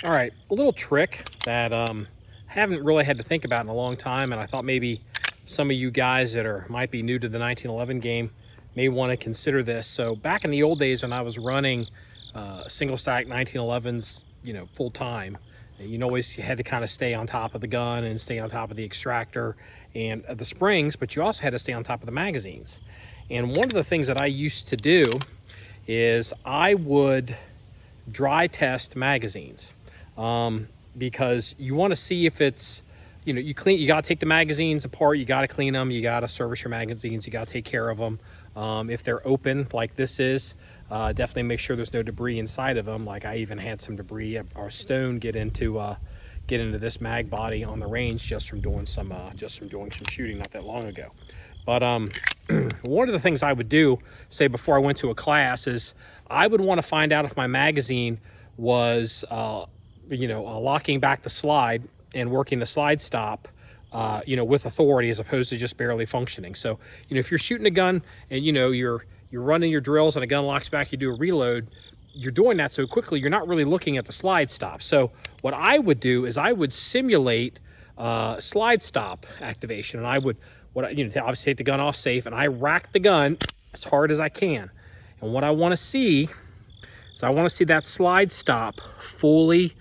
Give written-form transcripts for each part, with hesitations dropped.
All right, a little trick that haven't really had to think about in a long time, and I thought maybe some of you guys that might be new to the 1911 game may want to consider this. So back in the old days when I was running single stack 1911s, full time, you always had to kind of stay on top of the gun and stay on top of the extractor and the springs, but you also had to stay on top of the magazines. And one of the things that I used to do is I would dry test magazines, because you want to see if it's, you got to take the magazines apart, you got to clean them, you got to service your magazines, you got to take care of them. If they're open like this is, definitely make sure there's no debris inside of them. Like I even had some debris or stone get into this mag body on the range just from doing some shooting not that long ago. But one of the things I would do, say before I went to a class, is I would want to find out if my magazine was, locking back the slide and working the slide stop, with authority as opposed to just barely functioning. So, if you're shooting a gun and you're running your drills and a gun locks back, you do a reload, you're doing that so quickly you're not really looking at the slide stop. So what I would do is I would simulate slide stop activation, and I would obviously take the gun off safe, and I rack the gun as hard as I can. And what I want to see is I want to see that slide stop fully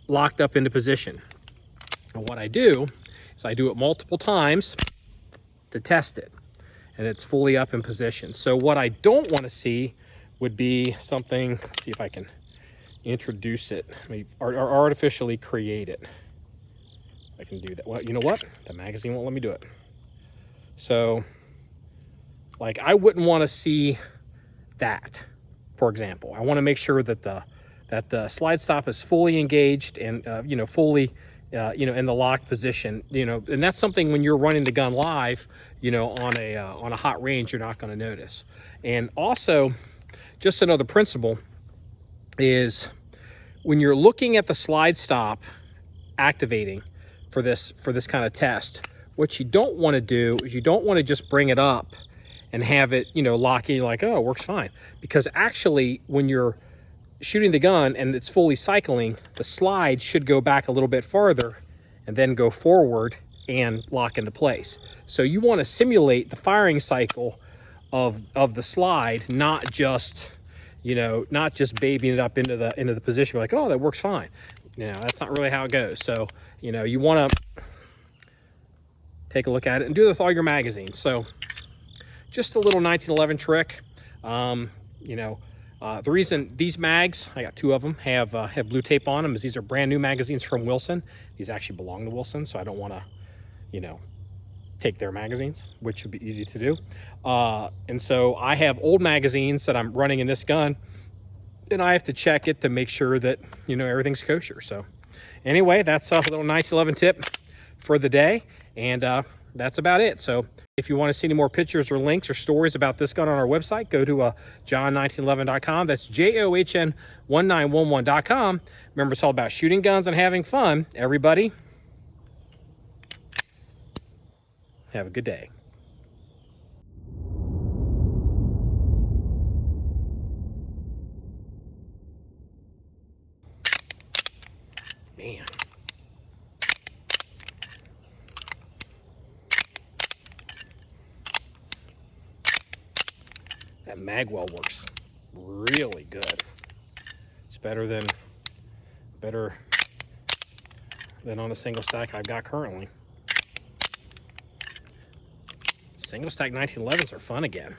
locked up into position. And what I do is I do it multiple times to test it, and it's fully up in position. So what I don't want to see would be something, let's see if I can introduce it, or artificially create it. I can do that. Well, you know what? The magazine won't let me do it. So, like, I wouldn't want to see that, for example. I want to make sure that the slide stop is fully engaged and, fully, in the locked position, and that's something when you're running the gun live, on a hot range, you're not going to notice. And also, just another principle is when you're looking at the slide stop activating for this kind of test, what you don't want to do is you don't want to just bring it up and have it, lock in like, oh, it works fine. Because actually, when you're shooting the gun and it's fully cycling, the slide should go back a little bit farther and then go forward and lock into place. So you want to simulate the firing cycle of the slide, not just babying it up into the position like, oh, that works fine. That's not really how it goes. So you want to take a look at it and do it with all your magazines. So just a little 1911 trick. The reason these mags, I got two of them, have blue tape on them is these are brand new magazines from Wilson. These actually belong to Wilson, so I don't want to, take their magazines, which would be easy to do. And so I have old magazines that I'm running in this gun, and I have to check it to make sure that, everything's kosher. So anyway, that's a little 1911 tip for the day, and that's about it. So if you want to see any more pictures or links or stories about this gun on our website, go to john1911.com. That's JOHN1911.com. Remember, it's all about shooting guns and having fun. Everybody, have a good day. Man. That magwell works really good. It's better than on a single stack I've got currently. Single stack 1911s are fun again.